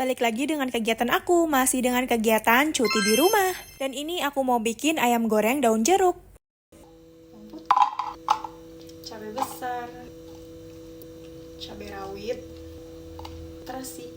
balik lagi dengan kegiatan aku, masih dengan kegiatan cuti di rumah. Dan ini aku mau bikin ayam goreng daun jeruk. Cabai besar, cabai rawit, terasi.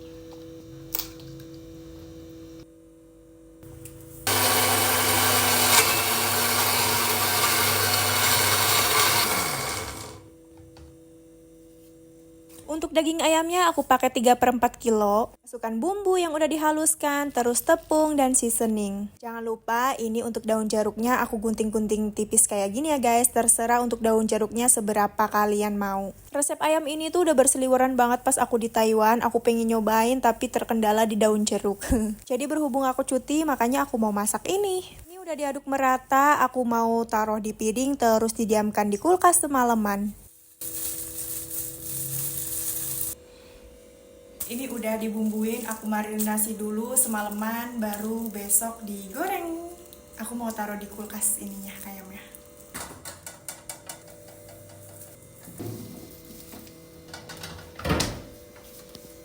Untuk daging ayamnya aku pakai 3/4 kilo. Masukkan bumbu yang udah dihaluskan, terus tepung dan seasoning. Jangan lupa ini untuk daun jeruknya aku gunting-gunting tipis kayak gini ya guys. Terserah untuk daun jeruknya seberapa kalian mau. Resep ayam ini tuh udah berseliweran banget pas aku di Taiwan. Aku pengen nyobain tapi terkendala di daun jeruk. Jadi berhubung aku cuti makanya aku mau masak ini. Ini udah diaduk merata, aku mau taruh di piring terus didiamkan di kulkas semalaman. Ini udah dibumbuin, aku marinasi dulu semalaman, baru besok digoreng. Aku mau taruh di kulkas ininya ayamnya.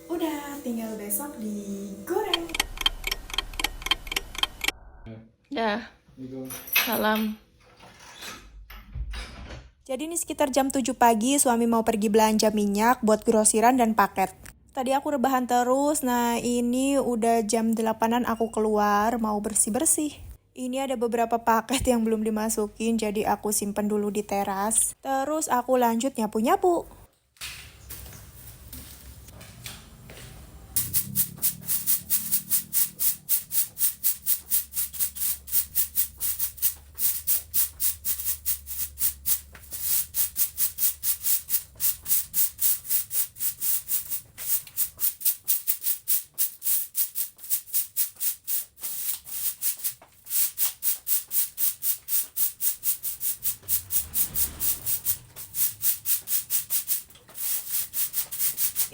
Udah, tinggal besok digoreng. Ya, salam. Jadi ini sekitar jam 7 pagi, suami mau pergi belanja minyak buat grosiran dan paket. Tadi aku rebahan terus, nah ini udah jam 8-an aku keluar mau bersih-bersih. Ini ada beberapa paket yang belum dimasukin, jadi aku simpen dulu di teras. Terus aku lanjut nyapu-nyapu.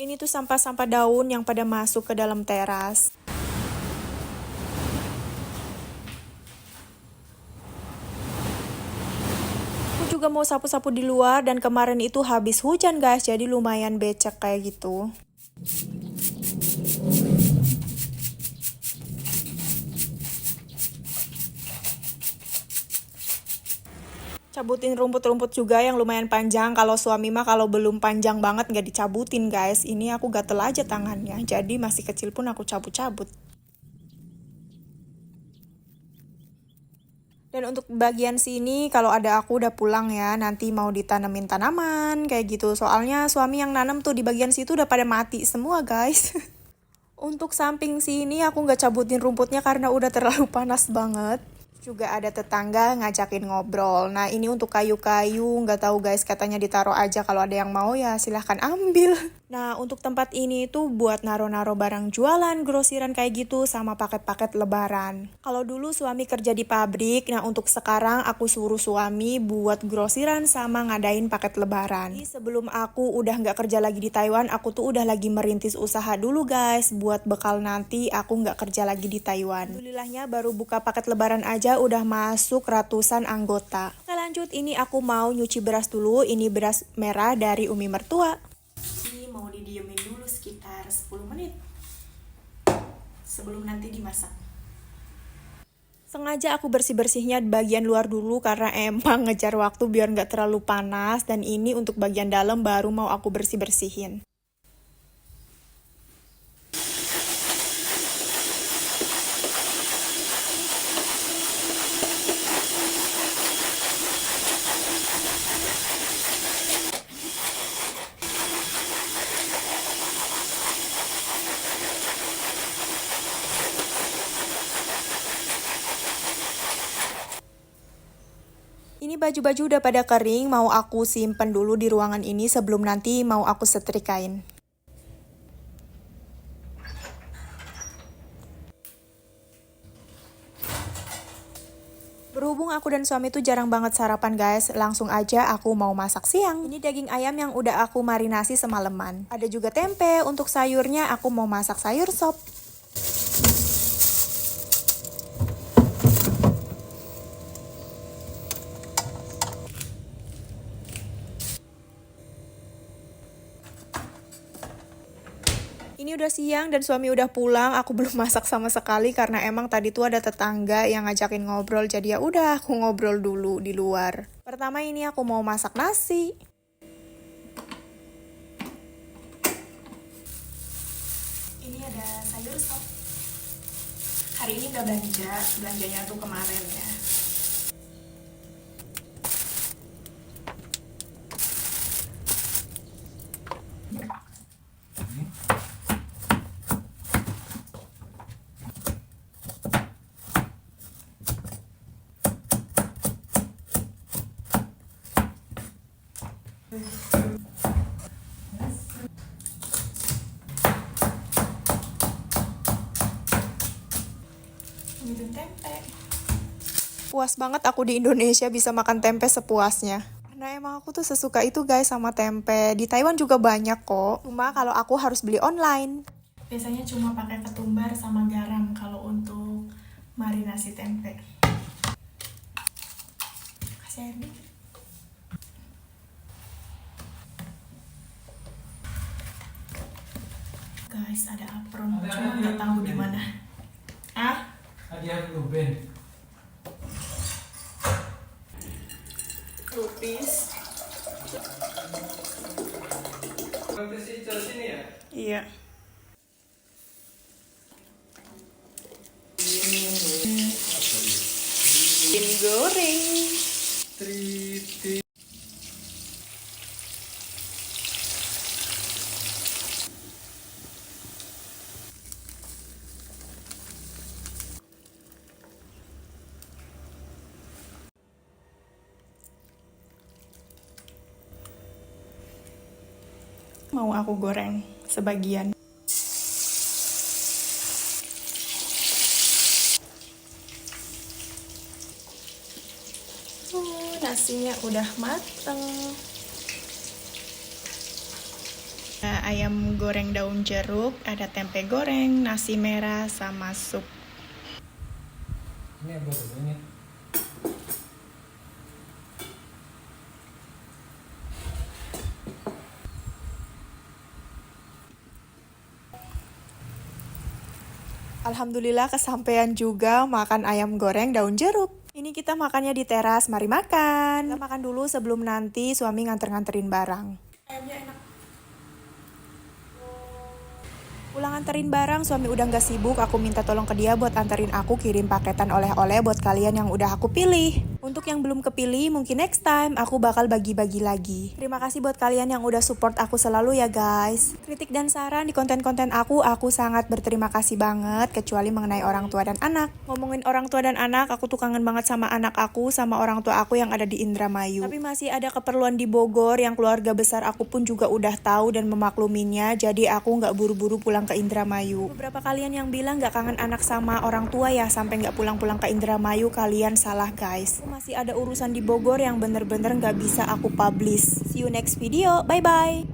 Ini tuh sampah-sampah daun yang pada masuk ke dalam teras. Aku juga mau sapu-sapu di luar dan kemarin itu habis hujan guys, jadi lumayan becek kayak gitu. Cabutin rumput-rumput juga yang lumayan panjang. Kalau suami mah kalau belum panjang banget nggak dicabutin guys. Ini aku gatel aja tangannya. Jadi masih kecil pun aku cabut-cabut. Dan untuk bagian sini kalau ada aku udah pulang ya. Nanti mau ditanemin tanaman kayak gitu. Soalnya suami yang nanam tuh di bagian situ udah pada mati semua guys. Untuk samping sini aku nggak cabutin rumputnya karena udah terlalu panas banget. Juga ada tetangga ngajakin ngobrol. Nah ini untuk kayu-kayu, nggak tahu guys, katanya ditaruh aja, kalau ada yang mau ya silahkan ambil. Nah untuk tempat ini tuh buat naro-naro barang jualan, grosiran kayak gitu, sama paket-paket lebaran. Kalau dulu suami kerja di pabrik, nah untuk sekarang aku suruh suami buat grosiran sama ngadain paket lebaran. Jadi sebelum aku udah nggak kerja lagi di Taiwan, aku tuh udah lagi merintis usaha dulu guys, buat bekal nanti aku nggak kerja lagi di Taiwan. Alhamdulillahnya baru buka paket lebaran aja udah masuk ratusan anggota. Nah lanjut, ini aku mau nyuci beras dulu. Ini beras merah dari Umi mertua. Ini mau didiemin dulu sekitar 10 menit sebelum nanti dimasak. Sengaja aku bersih-bersihnya bagian luar dulu karena emang ngejar waktu biar nggak terlalu panas. Dan ini untuk bagian dalam baru mau aku bersih-bersihin. Ini baju-baju udah pada kering, mau aku simpen dulu di ruangan ini sebelum nanti mau aku setrikain. Berhubung aku dan suami tuh jarang banget sarapan guys, langsung aja aku mau masak siang. Ini daging ayam yang udah aku marinasi semalaman. Ada juga tempe, untuk sayurnya aku mau masak sayur sop. Ini udah siang dan suami udah pulang, aku belum masak sama sekali karena emang tadi tuh ada tetangga yang ngajakin ngobrol, jadi ya udah aku ngobrol dulu di luar. Pertama ini aku mau masak nasi. Ini ada sayur sop. Hari ini nggak belanja, belanjanya tuh kemarin ya. Minum tempe. Puas banget aku di Indonesia bisa makan tempe sepuasnya. Karena emang aku tuh sesuka itu guys sama tempe. Di Taiwan juga banyak kok. Cuma kalau aku harus beli online. Biasanya cuma pakai ketumbar sama garam kalau untuk marinasi tempe. Kasih air dikit. Guys, ada apron, cuma nggak tahu di mana. Ah? Hadiah Ruben. Lupis. Kompetisi sini ya? Iya. Tim goreng. Triti. Mau aku goreng sebagian. Nasinya udah mateng. Ayam goreng daun jeruk, ada tempe goreng, nasi merah, sama sup. Ini apa ini? Alhamdulillah kesampaian juga makan ayam goreng daun jeruk. Ini kita makannya di teras, mari makan. Kita makan dulu sebelum nanti suami nganter-nganterin barang. Ayamnya enak. Pulang anterin barang, suami udah gak sibuk, aku minta tolong ke dia buat anterin aku kirim paketan oleh-oleh buat kalian yang udah aku pilih. Untuk yang belum kepilih, mungkin next time aku bakal bagi-bagi lagi. Terima kasih buat kalian yang udah support aku selalu ya guys. Kritik dan saran di konten-konten aku sangat berterima kasih banget, kecuali mengenai orang tua dan anak. Ngomongin orang tua dan anak, aku tuh kangen banget sama anak aku, sama orang tua aku yang ada di Indramayu. Tapi masih ada keperluan di Bogor yang keluarga besar aku pun juga udah tahu dan memakluminya, jadi aku nggak buru-buru pulang ke Indramayu. Beberapa kalian yang bilang nggak kangen anak sama orang tua ya sampai nggak pulang-pulang ke Indramayu, kalian salah guys. Masih ada urusan di Bogor yang bener-bener nggak bisa aku publish. See you next video, bye bye.